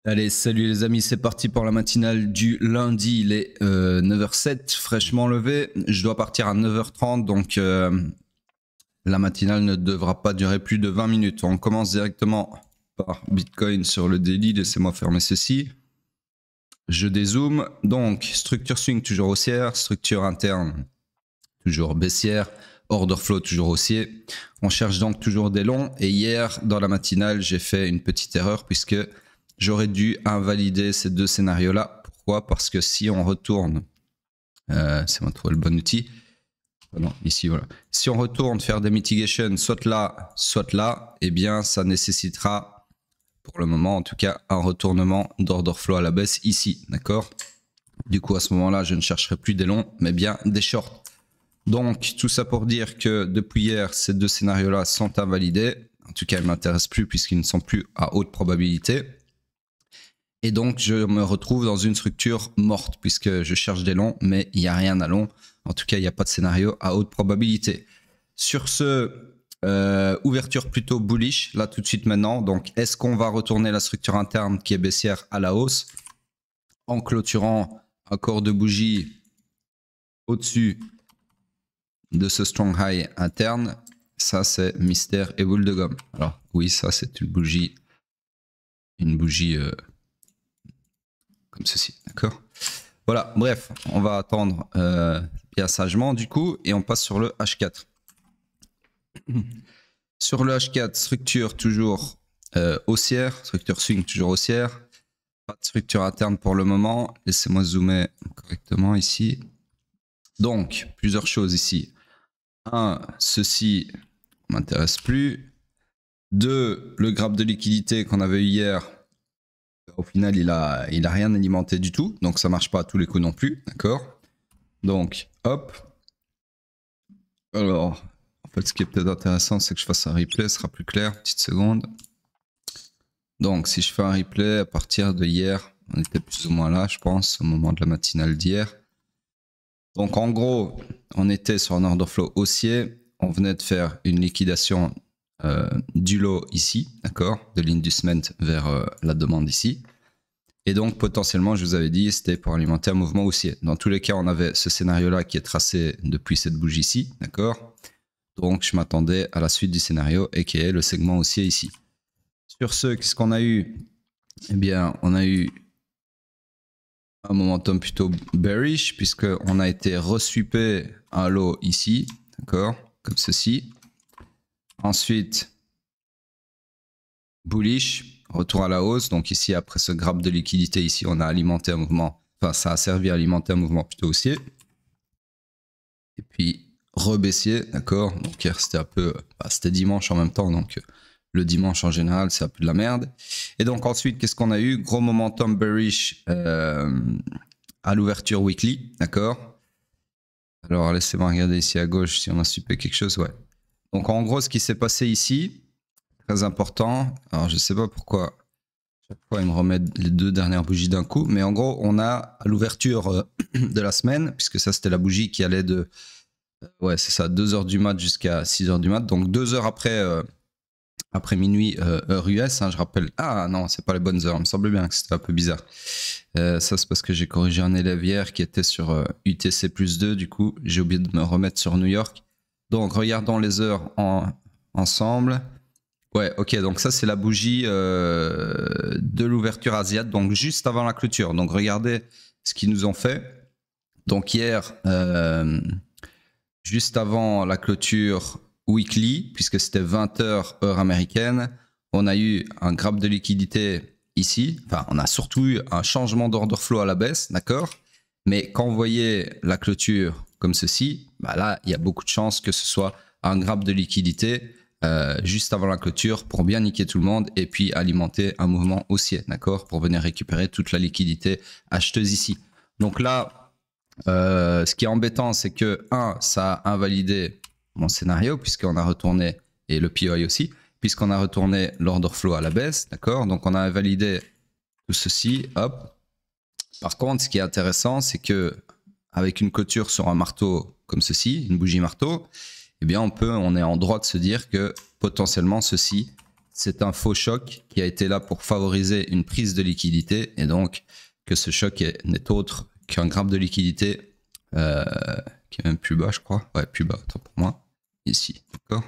Allez, salut les amis, c'est parti pour la matinale du lundi. Il est 9h07, fraîchement levé. Je dois partir à 9h30, donc la matinale ne devra pas durer plus de 20 minutes. On commence directement par Bitcoin sur le daily. Laissez-moi fermer ceci. Je dézoome. Donc, structure swing toujours haussière, structure interne toujours baissière, order flow toujours haussier. On cherche donc toujours des longs. Et hier, dans la matinale, j'ai fait une petite erreur puisque j'aurais dû invalider ces deux scénarios-là. Pourquoi? Parce que si on retourne, c'est moi de trouver le bon outil. Oh non, ici, voilà. Si on retourne faire des mitigations, soit là, eh bien, ça nécessitera, pour le moment en tout cas, un retournement d'order flow à la baisse ici, d'accord? Du coup, à ce moment-là, je ne chercherai plus des longs, mais bien des shorts. Donc, tout ça pour dire que depuis hier, ces deux scénarios-là sont invalidés. En tout cas, ils ne m'intéressent plus puisqu'ils ne sont plus à haute probabilité. Et donc, je me retrouve dans une structure morte puisque je cherche des longs, mais il n'y a rien à long. En tout cas, il n'y a pas de scénario à haute probabilité. Sur ce, ouverture plutôt bullish, là tout de suite maintenant. Donc, est-ce qu'on va retourner la structure interne qui est baissière à la hausse en clôturant un corps de bougie au-dessus de ce strong high interne? Ça, c'est mystère et boule de gomme. Alors, oui, ça, c'est une bougie comme ceci, d'accord? Voilà, bref, on va attendre bien sagement du coup et on passe sur le H4. Sur le H4, structure toujours haussière, structure swing toujours haussière. Pas de structure interne pour le moment. Laissez-moi zoomer correctement ici. Donc, plusieurs choses ici. 1, ceci ne m'intéresse plus. 2, le graphe de liquidité qu'on avait eu hier. Au final, il a rien alimenté du tout, donc ça marche pas à tous les coups non plus, d'accord? Donc, hop. Alors, en fait, ce qui est peut-être intéressant, c'est que je fasse un replay, ce sera plus clair. Petite seconde. Donc, si je fais un replay à partir de hier, on était plus ou moins là, je pense, au moment de la matinale d'hier. Donc, en gros, on était sur un order flow haussier. On venait de faire une liquidation du lot ici, d'accord, de l'inducement vers la demande ici. Et donc, potentiellement, je vous avais dit, c'était pour alimenter un mouvement haussier. Dans tous les cas, on avait ce scénario-là qui est tracé depuis cette bougie-ci, d'accord? Donc, je m'attendais à la suite du scénario et qui est le segment haussier ici. Sur ce, qu'est-ce qu'on a eu? Eh bien, on a eu un momentum plutôt bearish puisqu'on a été resweepé un lot ici, d'accord? Comme ceci. Ensuite, bullish, retour à la hausse. Donc ici, après ce graphe de liquidité, ici, on a alimenté un mouvement. Enfin, ça a servi à alimenter un mouvement plutôt haussier. Et puis, rebaissier, d'accord. Donc hier, c'était un peu... c'était dimanche en même temps, donc le dimanche en général, c'est un peu de la merde. Et donc ensuite, qu'est-ce qu'on a eu? Gros momentum bearish à l'ouverture weekly, d'accord. Alors, laissez-moi regarder ici à gauche si on a suppé quelque chose, ouais. Donc en gros, ce qui s'est passé ici, très important. Alors, je sais pas pourquoi chaque fois ils me remettent les deux dernières bougies d'un coup, mais en gros, on a à l'ouverture de la semaine, puisque ça c'était la bougie qui allait de, ouais, c'est ça, 2h du mat jusqu'à 6h du mat, donc 2 heures après minuit, heure US, hein, je rappelle. Ah non, c'est pas les bonnes heures, il me semblait bien que c'était un peu bizarre. Ça, c'est parce que j'ai corrigé un élève hier qui était sur UTC plus 2, du coup, j'ai oublié de me remettre sur New York. Donc, regardons les heures ensemble. Ouais, ok, donc ça c'est la bougie de l'ouverture asiatique, donc juste avant la clôture. Donc regardez ce qu'ils nous ont fait. Donc hier, juste avant la clôture weekly, puisque c'était 20h heure américaine, on a eu un graphe de liquidité ici. Enfin, on a surtout eu un changement d'order flow à la baisse, d'accord? Mais quand vous voyez la clôture comme ceci, bah là, il y a beaucoup de chances que ce soit un graphe de liquidité juste avant la clôture pour bien niquer tout le monde et puis alimenter un mouvement haussier, d'accord, pour venir récupérer toute la liquidité acheteuse ici. Donc là, ce qui est embêtant, c'est que, ça a invalidé mon scénario puisqu'on a retourné, et le POI aussi, puisqu'on a retourné l'order flow à la baisse, d'accord, donc on a invalidé tout ceci, hop. Par contre, ce qui est intéressant, c'est que avec une clôture sur un marteau comme ceci, une bougie marteau, eh bien on est en droit de se dire que potentiellement ceci, c'est un faux choc qui a été là pour favoriser une prise de liquidité et donc que ce choc n'est autre qu'un grab de liquidité qui est même plus bas, je crois. Ouais, plus bas, autant pour moi. Ici, d'accord.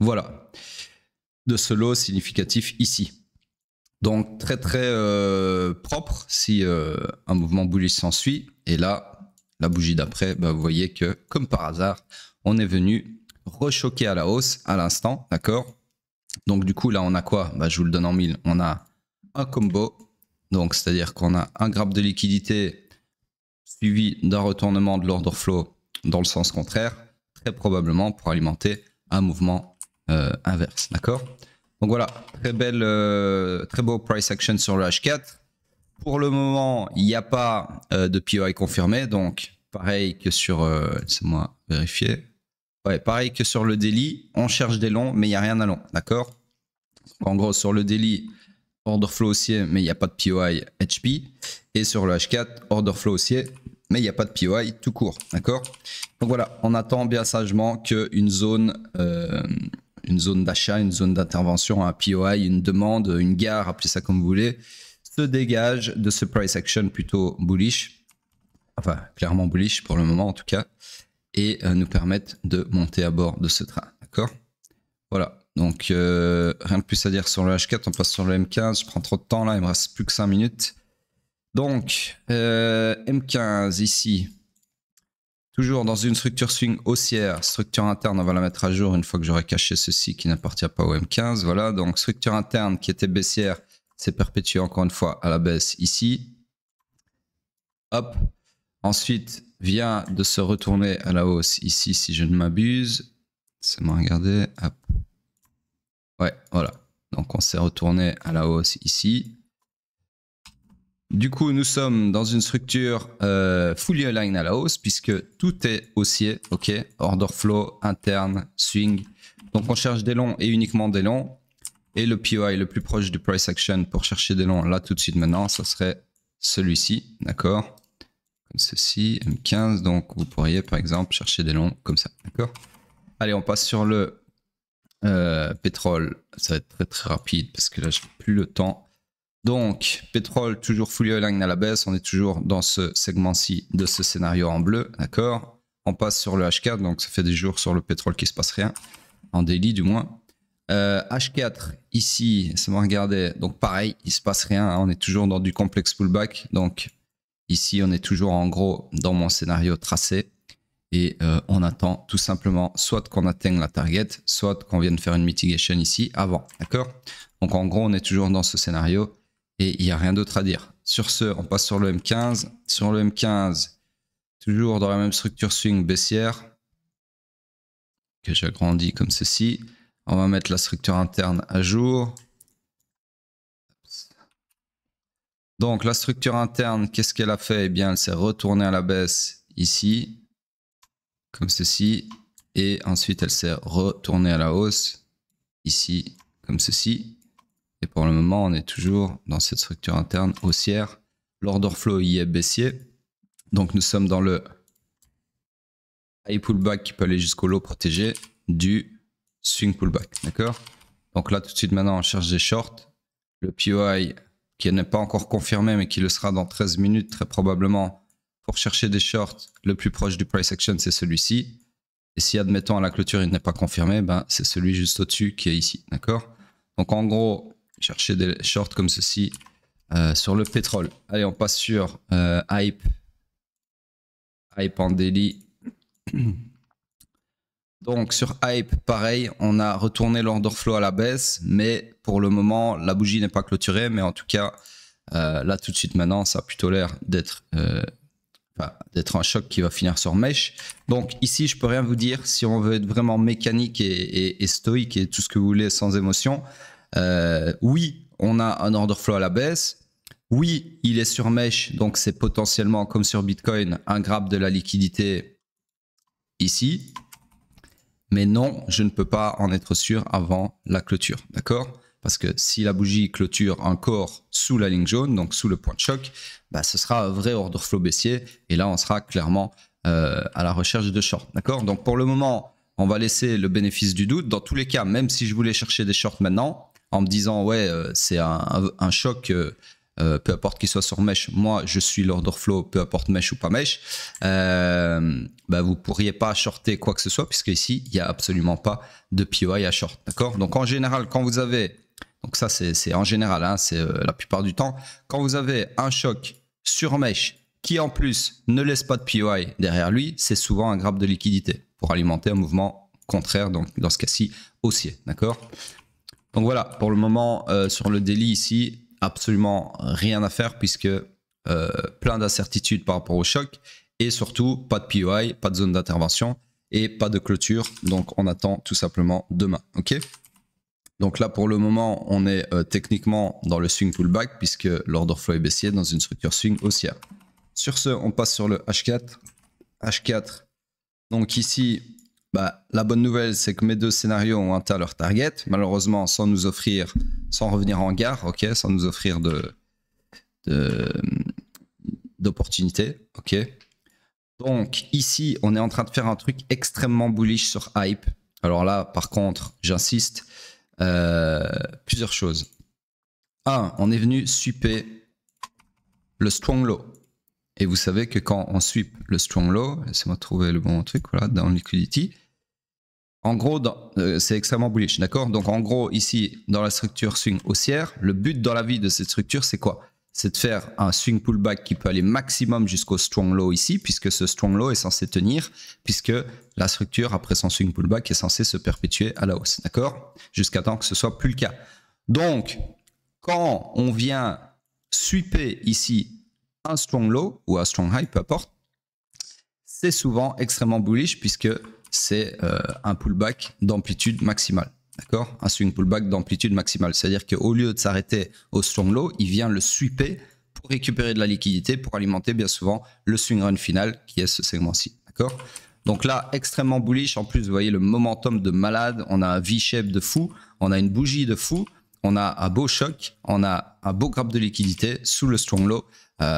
Voilà. De ce lot significatif ici. Donc très très propre si un mouvement bullish s'ensuit. Et là, la bougie d'après, bah, vous voyez que comme par hasard, on est venu rechoquer à la hausse à l'instant, d'accord. Donc du coup là on a quoi? Bah, je vous le donne en mille. On a un combo, donc c'est-à-dire qu'on a un grab de liquidité suivi d'un retournement de l'order flow dans le sens contraire, très probablement pour alimenter un mouvement inverse, d'accord. Donc voilà, très beau price action sur le H4. Pour le moment, il n'y a pas de POI confirmé, donc pareil que sur, laissez-moi vérifier. Ouais, pareil que sur le daily, on cherche des longs, mais il n'y a rien à long, d'accord. En gros, sur le daily, order flow haussier, mais il n'y a pas de POI HP. Et sur le H4, order flow haussier, mais il n'y a pas de POI tout court, d'accord. Donc voilà, on attend bien sagement qu'une zone d'achat, une zone d'intervention, un POI, une demande, une gare, appelez ça comme vous voulez, se dégage de ce price action plutôt bullish, enfin clairement bullish pour le moment en tout cas, et nous permettent de monter à bord de ce train, d'accord. Voilà, donc rien de plus à dire sur le H4, on passe sur le M15, je prends trop de temps là, il me reste plus que 5 minutes. Donc M15 ici, toujours dans une structure swing haussière, structure interne, on va la mettre à jour une fois que j'aurai caché ceci qui n'appartient pas au M15. Voilà, donc structure interne qui était baissière, s'est perpétuée encore une fois à la baisse ici. Hop. Ensuite, vient de se retourner à la hausse ici, si je ne m'abuse. C'est moi regarder. Hop. Ouais, voilà. Donc on s'est retourné à la hausse ici. Du coup, nous sommes dans une structure fully aligned à la hausse puisque tout est haussier, ok, order flow, interne, swing. Donc on cherche des longs et uniquement des longs. Et le POI le plus proche du price action pour chercher des longs là tout de suite maintenant, ça serait celui-ci, d'accord. Comme ceci, M15, donc vous pourriez par exemple chercher des longs comme ça, d'accord. Allez, on passe sur le pétrole, ça va être très très rapide parce que là je n'ai plus le temps. Donc, pétrole toujours fully aligned à la baisse, on est toujours dans ce segment-ci de ce scénario en bleu, d'accord. On passe sur le H4, donc ça fait des jours sur le pétrole qu'il ne se passe rien, en daily du moins. H4, ici, c'est moi regarder, donc pareil, il ne se passe rien, hein, on est toujours dans du complexe pullback, donc ici on est toujours en gros dans mon scénario tracé. Et on attend tout simplement soit qu'on atteigne la target, soit qu'on vienne faire une mitigation ici avant, d'accord. Donc en gros, on est toujours dans ce scénario et il n'y a rien d'autre à dire. Sur ce, on passe sur le M15. Sur le M15, toujours dans la même structure swing baissière que j'agrandis comme ceci. On va mettre la structure interne à jour. Donc la structure interne, qu'est-ce qu'elle a fait? Eh bien, elle s'est retournée à la baisse ici. Comme ceci, et ensuite elle s'est retournée à la hausse ici comme ceci, et pour le moment on est toujours dans cette structure interne haussière. L'order flow y est baissier, donc nous sommes dans le high pullback qui peut aller jusqu'au low protégé du swing pullback, d'accord. Donc là tout de suite maintenant on cherche des shorts, le POI qui n'est pas encore confirmé mais qui le sera dans 13 minutes très probablement. Pour chercher des shorts, le plus proche du price action, c'est celui-ci. Et si, admettons, à la clôture, il n'est pas confirmé, ben, c'est celui juste au-dessus qui est ici. D'accord? Donc, en gros, chercher des shorts comme ceci sur le pétrole. Allez, on passe sur Hype. Hype en daily. Donc, sur Hype, pareil, on a retourné l'order flow à la baisse. Mais pour le moment, la bougie n'est pas clôturée. Mais en tout cas, là, tout de suite, maintenant, ça a plutôt l'air d'être un choc qui va finir sur mèche. Donc ici, je peux rien vous dire. Si on veut être vraiment mécanique et stoïque et tout ce que vous voulez sans émotion, oui, on a un order flow à la baisse. Oui, il est sur mèche, donc c'est potentiellement, comme sur Bitcoin, un grab de la liquidité ici. Mais non, je ne peux pas en être sûr avant la clôture, d'accord? Parce que si la bougie clôture encore sous la ligne jaune, donc sous le point de choc, bah, ce sera un vrai order flow baissier. Et là, on sera clairement à la recherche de short. D'accord? Donc pour le moment, on va laisser le bénéfice du doute. Dans tous les cas, même si je voulais chercher des shorts maintenant, en me disant, ouais, c'est un choc, peu importe qu'il soit sur mèche, moi, je suis l'order flow, peu importe mèche ou pas mèche, bah, vous pourriez pas shorter quoi que ce soit, puisque ici, il n'y a absolument pas de POI à short. D'accord? Donc, en général, quand vous avez, donc ça, c'est en général, hein, c'est la plupart du temps, quand vous avez un choc sur mèche qui en plus ne laisse pas de POI derrière lui, c'est souvent un grab de liquidité pour alimenter un mouvement contraire, donc dans ce cas-ci haussier, d'accord? Donc voilà, pour le moment sur le daily ici, absolument rien à faire puisque plein d'incertitudes par rapport au choc et surtout pas de POI, pas de zone d'intervention et pas de clôture, donc on attend tout simplement demain, ok? Donc là, pour le moment, on est techniquement dans le swing pullback puisque l'order flow est baissier dans une structure swing haussière. Sur ce, on passe sur le H4. H4. Donc ici, bah, la bonne nouvelle, c'est que mes deux scénarios ont atteint leur target. Malheureusement, sans nous offrir, sans revenir en gare, ok, sans nous offrir d'opportunités, ok. Donc ici, on est en train de faire un truc extrêmement bullish sur hype. Alors là, par contre, j'insiste, plusieurs choses. Un, on est venu sweeper le strong low. Et vous savez que quand on sweep le strong low, laissez-moi trouver le bon truc, voilà, dans liquidity. En gros, c'est extrêmement bullish, d'accord? Donc en gros, ici, dans la structure swing haussière, le but dans la vie de cette structure, c'est quoi? C'est de faire un swing pullback qui peut aller maximum jusqu'au strong low ici, puisque ce strong low est censé tenir, puisque la structure, après son swing pullback, est censée se perpétuer à la hausse, d'accord? Jusqu'à temps que ce soit plus le cas. Donc, quand on vient sweeper ici un strong low ou un strong high, peu importe, c'est souvent extrêmement bullish puisque c'est un pullback d'amplitude maximale. D'accord? Un swing pullback d'amplitude maximale. C'est-à-dire qu'au lieu de s'arrêter au strong low, il vient le sweeper pour récupérer de la liquidité, pour alimenter bien souvent le swing run final qui est ce segment-ci. D'accord? Donc là, extrêmement bullish. En plus, vous voyez le momentum de malade. On a un V-shape de fou. On a une bougie de fou. On a un beau choc. On a un beau grab de liquidité sous le strong low.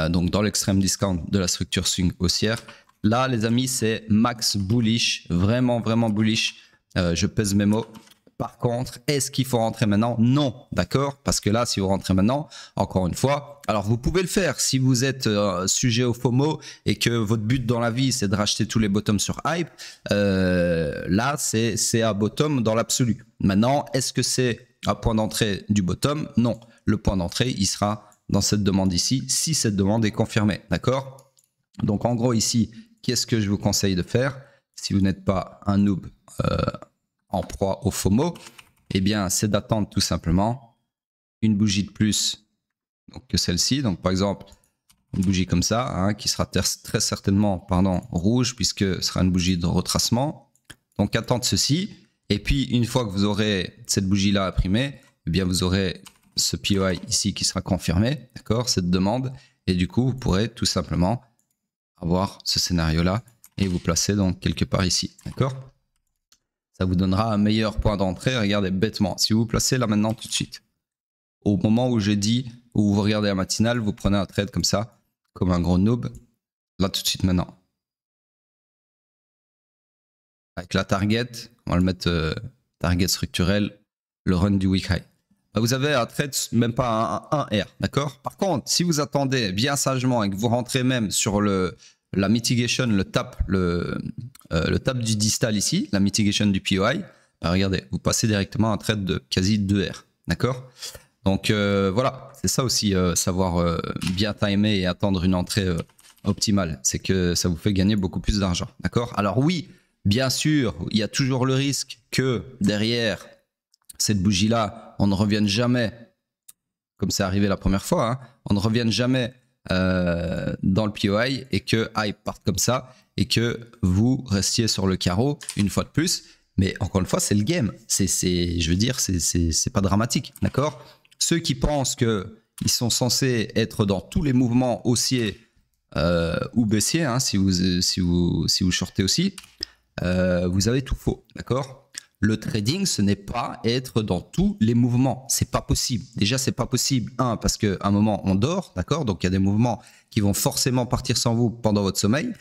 Donc dans l'extrême discount de la structure swing haussière. Là, les amis, c'est max bullish. Vraiment, vraiment bullish. Je pèse mes mots. Par contre, est-ce qu'il faut rentrer maintenant? Non, d'accord? Parce que là, si vous rentrez maintenant, encore une fois, alors vous pouvez le faire si vous êtes sujet au FOMO et que votre but dans la vie, c'est de racheter tous les bottoms sur hype. Là, c'est à bottom dans l'absolu. Maintenant, est-ce que c'est un point d'entrée du bottom? Non. Le point d'entrée, il sera dans cette demande ici, si cette demande est confirmée, d'accord? Donc, en gros, ici, qu'est-ce que je vous conseille de faire? Si vous n'êtes pas un noob en proie au FOMO, eh bien, c'est d'attendre tout simplement une bougie de plus donc, que celle-ci. Donc, par exemple, une bougie comme ça, hein, qui sera très certainement rouge, puisque ce sera une bougie de retracement. Donc, attendre ceci. Et puis, une fois que vous aurez cette bougie-là imprimée, eh bien, vous aurez ce POI ici qui sera confirmé, d'accord, cette demande. Et du coup, vous pourrez tout simplement avoir ce scénario-là et vous placer donc quelque part ici, d'accord? Ça vous donnera un meilleur point d'entrée. Regardez bêtement, si vous vous placez là maintenant tout de suite, au moment où j'ai dit, où vous regardez la matinale, vous prenez un trade comme ça, comme un gros noob, là tout de suite maintenant. Avec la target, on va le mettre target structurel, le run du week high. Vous avez un trade, même pas un 1R, d'accord? Par contre, si vous attendez bien sagement et que vous rentrez même sur la mitigation, le tap du distal ici, la mitigation du POI, regardez, vous passez directement à un trade de quasi 2R, d'accord? Donc voilà, c'est ça aussi, savoir bien timer et attendre une entrée optimale, c'est que ça vous fait gagner beaucoup plus d'argent, d'accord? Alors oui, bien sûr, il y a toujours le risque que derrière cette bougie-là, on ne revienne jamais, comme c'est arrivé la première fois, hein, on ne revienne jamais dans le POI et que hype parte comme ça et que vous restiez sur le carreau une fois de plus. Mais encore une fois, c'est le game. Je veux dire, c'est pas dramatique, d'accord? Ceux qui pensent qu'ils sont censés être dans tous les mouvements haussiers ou baissiers, hein, si vous shortez aussi, vous avez tout faux, d'accord? Le trading, ce n'est pas être dans tous les mouvements. C'est pas possible. Déjà, c'est pas possible. Un, parce qu'à un moment, on dort, d'accord? Donc, il y a des mouvements qui vont forcément partir sans vous pendant votre sommeil.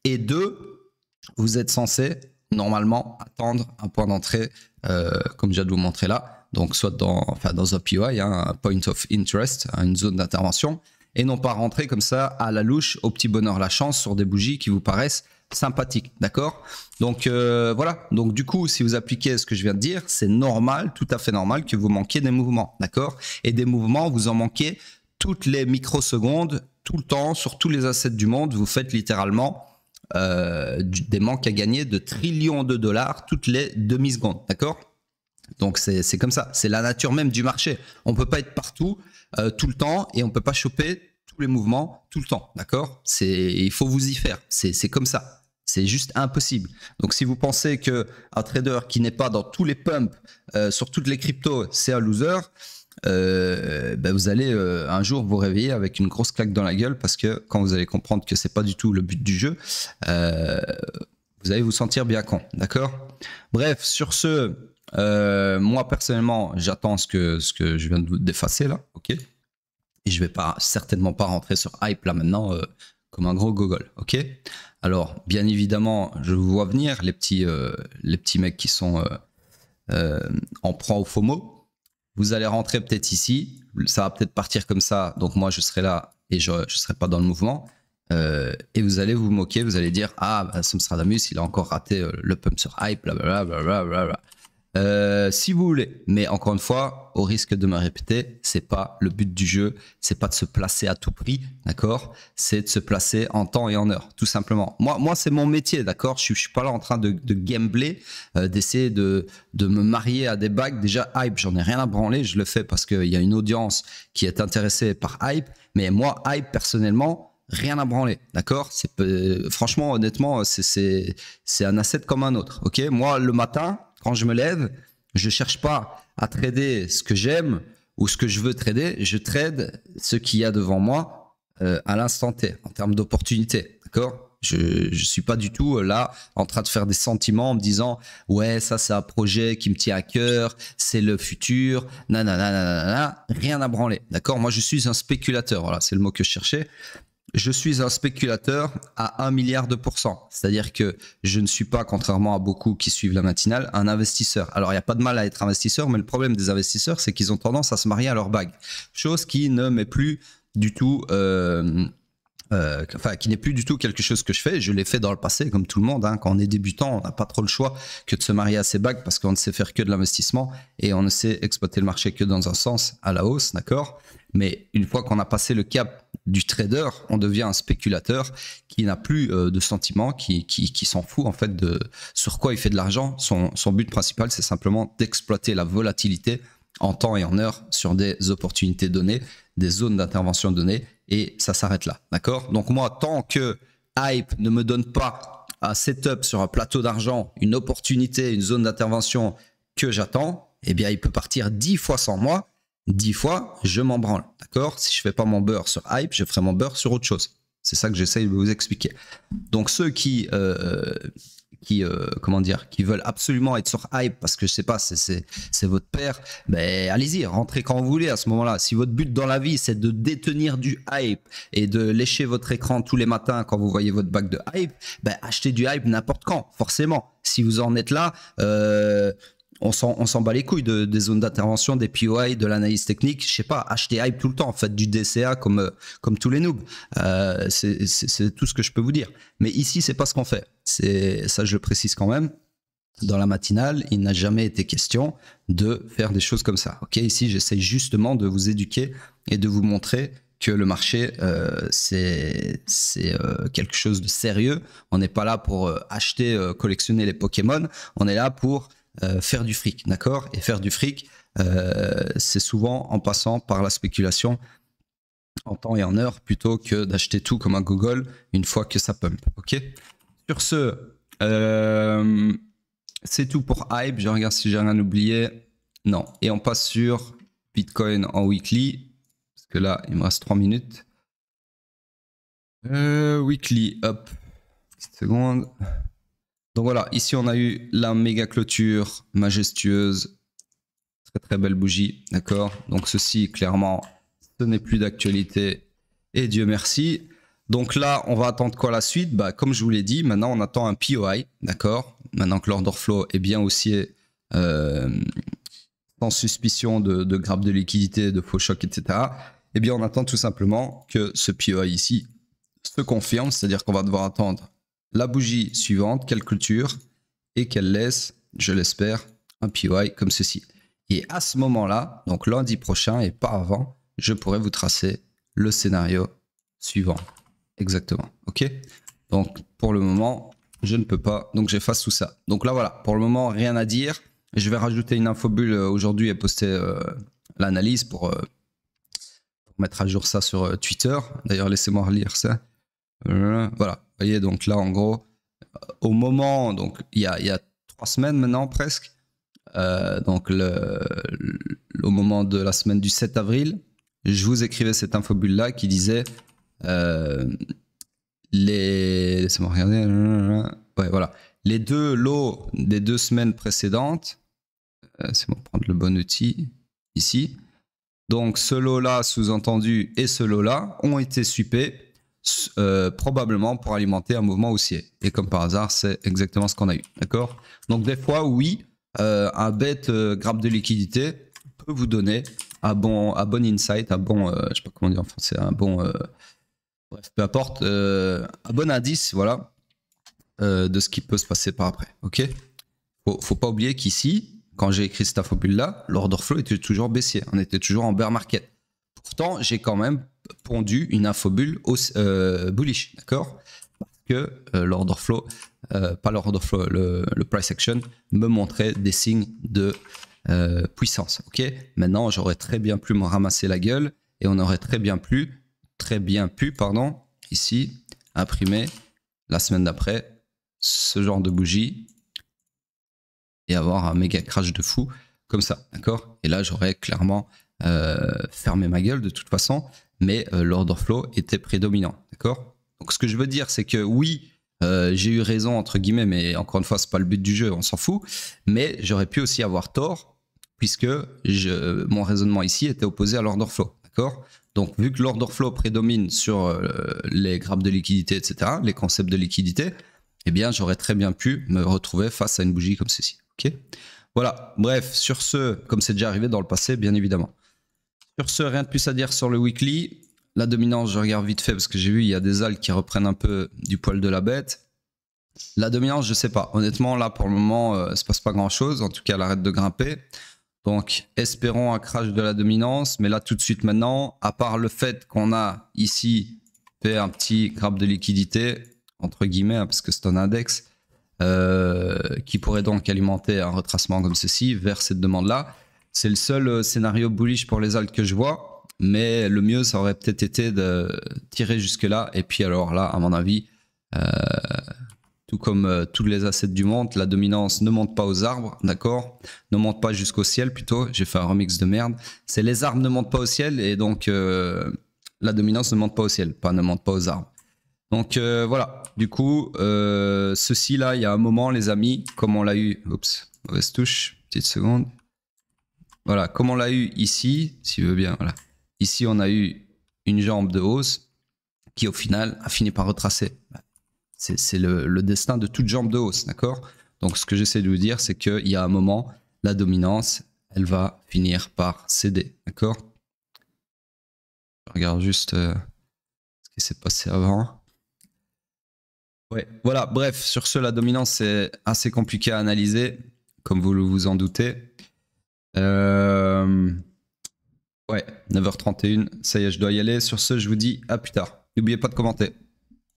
Et deux, vous êtes censé normalement attendre un point d'entrée, comme je viens de vous montrer là. Donc, soit dans un POI, hein, un point of interest, une zone d'intervention, et non pas rentrer comme ça à la louche, au petit bonheur la chance, sur des bougies qui vous paraissent sympathiques. D'accord? Donc, voilà. Donc, du coup, si vous appliquez ce que je viens de dire, c'est normal, tout à fait normal que vous manquiez des mouvements. D'accord? Et des mouvements, vous en manquez toutes les microsecondes, tout le temps, sur tous les assets du monde. Vous faites littéralement des manques à gagner de trillions de dollars toutes les demi-secondes. D'accord? Donc c'est comme ça, c'est la nature même du marché. On peut pas être partout tout le temps et on peut pas choper tous les mouvements tout le temps, d'accord? Il faut vous y faire, c'est comme ça. C'est juste impossible. Donc si vous pensez que un trader qui n'est pas dans tous les pumps sur toutes les cryptos, c'est un loser, vous allez un jour vous réveiller avec une grosse claque dans la gueule, parce que quand vous allez comprendre que c'est pas du tout le but du jeu, vous allez vous sentir bien con, d'accord? Bref, sur ce, moi personnellement, j'attends ce que je viens d'effacer là, ok? Et je vais certainement pas rentrer sur hype là maintenant comme un gros gogol, ok? Alors, bien évidemment, je vous vois venir les petits mecs qui sont en proie au FOMO. Vous allez rentrer peut-être ici, ça va peut-être partir comme ça, donc moi je serai là et je serai pas dans le mouvement. Et vous allez vous moquer, vous allez dire ah bah, Somstradamus il a encore raté le pump sur hype, blablabla. Si vous voulez, mais encore une fois, au risque de me répéter, c'est pas le but du jeu, c'est pas de se placer à tout prix, d'accord? C'est de se placer en temps et en heure, tout simplement. Moi c'est mon métier, d'accord? Je suis pas là en train de gambler, d'essayer de me marier à des bagues. Déjà hype, j'en ai rien à branler, je le fais parce qu'il y a une audience qui est intéressée par hype, mais moi hype personnellement, rien à branler, d'accord? Franchement, honnêtement, c'est un asset comme un autre, ok? Moi le matin, quand je me lève, je cherche pas à trader ce que j'aime ou ce que je veux trader, je trade ce qu'il y a devant moi à l'instant T, en termes d'opportunité, d'accord? Je suis pas du tout là en train de faire des sentiments en me disant ouais ça c'est un projet qui me tient à cœur, c'est le futur, nanana, rien à branler, d'accord? Moi je suis un spéculateur, voilà c'est le mot que je cherchais. Je suis un spéculateur à 1 milliard de %. C'est-à-dire que je ne suis pas, contrairement à beaucoup qui suivent la matinale, un investisseur. Alors, il n'y a pas de mal à être investisseur, mais le problème des investisseurs, c'est qu'ils ont tendance à se marier à leur bague. Chose qui ne m'est plus du tout... qui n'est plus du tout quelque chose que je fais. Je l'ai fait dans le passé, comme tout le monde. Hein. Quand on est débutant, on n'a pas trop le choix que de se marier à ses bagues parce qu'on ne sait faire que de l'investissement et on ne sait exploiter le marché que dans un sens, à la hausse, d'accord? Mais une fois qu'on a passé le cap du trader, on devient un spéculateur qui n'a plus de sentiments, qui s'en fout en fait de sur quoi il fait de l'argent. Son but principal, c'est simplement d'exploiter la volatilité en temps et en heure sur des opportunités données, des zones d'intervention données, et ça s'arrête là, d'accord? Donc moi, tant que hype ne me donne pas un setup sur un plateau d'argent, une opportunité, une zone d'intervention que j'attends, eh bien il peut partir 10 fois sans moi, 10 fois, je m'en branle, d'accord? Si je fais pas mon beurre sur hype, je ferai mon beurre sur autre chose. C'est ça que j'essaye de vous expliquer. Donc ceux qui veulent absolument être sur hype parce que je sais pas, c'est votre père, ben allez-y, rentrez quand vous voulez à ce moment-là. Si votre but dans la vie c'est de détenir du hype et de lécher votre écran tous les matins quand vous voyez votre bague de hype, ben achetez du hype n'importe quand, forcément. Si vous en êtes là, on s'en bat les couilles des zones d'intervention, des POI, de l'analyse technique. Je sais pas, achetez hype tout le temps, faites du DCA comme tous les noobs. C'est tout ce que je peux vous dire. Mais ici, c'est pas ce qu'on fait. Ça, je le précise quand même. Dans la matinale, il n'a jamais été question de faire des choses comme ça. Ok, ici, j'essaye justement de vous éduquer et de vous montrer que le marché, c'est quelque chose de sérieux. On n'est pas là pour acheter, collectionner les Pokémon. On est là pour faire du fric, d'accord? Et faire du fric, c'est souvent en passant par la spéculation en temps et en heure plutôt que d'acheter tout comme un gogol une fois que ça pump, ok? Sur ce, c'est tout pour hype. Je regarde si j'ai rien oublié. Non. Et on passe sur Bitcoin en weekly, parce que là, il me reste 3 minutes. Weekly, hop, petite seconde. Donc voilà, ici on a eu la méga clôture majestueuse, très très belle bougie, d'accord? Donc ceci, clairement, ce n'est plus d'actualité et Dieu merci. Donc là, on va attendre quoi la suite? Bah, comme je vous l'ai dit, maintenant on attend un POI, d'accord? maintenant que l'order flow est bien haussier, sans suspicion de grappe de liquidité, de faux choc, etc., eh bien, on attend tout simplement que ce POI ici se confirme, c'est-à-dire qu'on va devoir attendre la bougie suivante, qu'elle clôture et qu'elle laisse, je l'espère, un POI comme ceci. Et à ce moment-là, donc lundi prochain et pas avant, je pourrai vous tracer le scénario suivant. Exactement, ok? Donc, pour le moment, je ne peux pas, donc j'efface tout ça. Donc là, voilà, pour le moment, rien à dire. Je vais rajouter une infobulle aujourd'hui et poster l'analyse pour mettre à jour ça sur Twitter. D'ailleurs, laissez-moi relire ça. Voilà, vous voyez, donc là, en gros, au moment, donc il y a 3 semaines maintenant presque, donc au moment de la semaine du 7 avril, je vous écrivais cette infobulle là qui disait laissez-moi regarder, ouais, voilà, les deux lots des 2 semaines précédentes, c'est bon, prendre le bon outil ici. Donc ce lot-là, sous-entendu, et ce lot-là ont été sweepés probablement pour alimenter un mouvement haussier. Et comme par hasard, c'est exactement ce qu'on a eu. D'accord? Donc des fois, oui, un bête grappe de liquidité peut vous donner un bon insight, un bon, je sais pas comment dire en français, un bon, bref, peu importe, un bon indice, voilà, de ce qui peut se passer par après. Ok? Faut pas oublier qu'ici, quand j'ai écrit cette infobulle-là, l'order flow était toujours baissier. On était toujours en bear market. Pourtant, j'ai quand même pondu une infobulle bullish, d'accord? Parce que l'order flow, pas l'order flow, le price action me montrait des signes de puissance, ok? Maintenant, j'aurais très bien pu me ramasser la gueule et on aurait très bien pu, pardon, ici, imprimer la semaine d'après ce genre de bougie et avoir un méga crash de fou comme ça, d'accord? Et là, j'aurais clairement fermé ma gueule de toute façon, mais l'order flow était prédominant, d'accord? Donc, ce que je veux dire, c'est que oui, j'ai eu raison, entre guillemets, mais encore une fois, c'est pas le but du jeu, on s'en fout, mais j'aurais pu aussi avoir tort, puisque mon raisonnement ici était opposé à l'order flow, d'accord? Donc, vu que l'order flow prédomine sur les grappes de liquidité, etc., les concepts de liquidité, eh bien, j'aurais très bien pu me retrouver face à une bougie comme ceci. Ok, voilà, bref, sur ce, comme c'est déjà arrivé dans le passé, bien évidemment. Sur ce, rien de plus à dire sur le weekly. La dominance, je regarde vite fait parce que j'ai vu, il y a des algues qui reprennent un peu du poil de la bête. La dominance, je sais pas. Honnêtement, là, pour le moment, il se passe pas grand-chose. En tout cas, elle arrête de grimper. Donc, espérons un crash de la dominance. Mais là, tout de suite maintenant, à part le fait qu'on a ici fait un petit grappe de liquidité, entre guillemets, hein, parce que c'est un index, qui pourrait donc alimenter un retracement comme ceci vers cette demande-là. C'est le seul scénario bullish pour les altes que je vois, mais le mieux, ça aurait peut-être été de tirer jusque-là. Et puis alors là, à mon avis, tout comme tous les assets du monde, la dominance ne monte pas aux arbres, d'accord? Ne monte pas jusqu'au ciel plutôt. J'ai fait un remix de merde. C'est les arbres ne montent pas au ciel et donc la dominance ne monte pas au ciel, pas ne monte pas aux arbres. Donc voilà, du coup, ceci là, il y a un moment, les amis, comme on l'a eu, oups, mauvaise touche, petite seconde. Voilà, comme on l'a eu ici, si tu veux bien, voilà. Ici, on a eu une jambe de hausse qui, au final, a fini par retracer. C'est le destin de toute jambe de hausse, d'accord? Donc, ce que j'essaie de vous dire, c'est qu'il y a un moment, la dominance, elle va finir par céder, d'accord? Je regarde juste ce qui s'est passé avant. Ouais, voilà, bref, sur ce, la dominance, c'est assez compliqué à analyser, comme vous vous en doutez. Ouais, 9h31, ça y est, je dois y aller. Sur ce, je vous dis à plus tard. N'oubliez pas de commenter.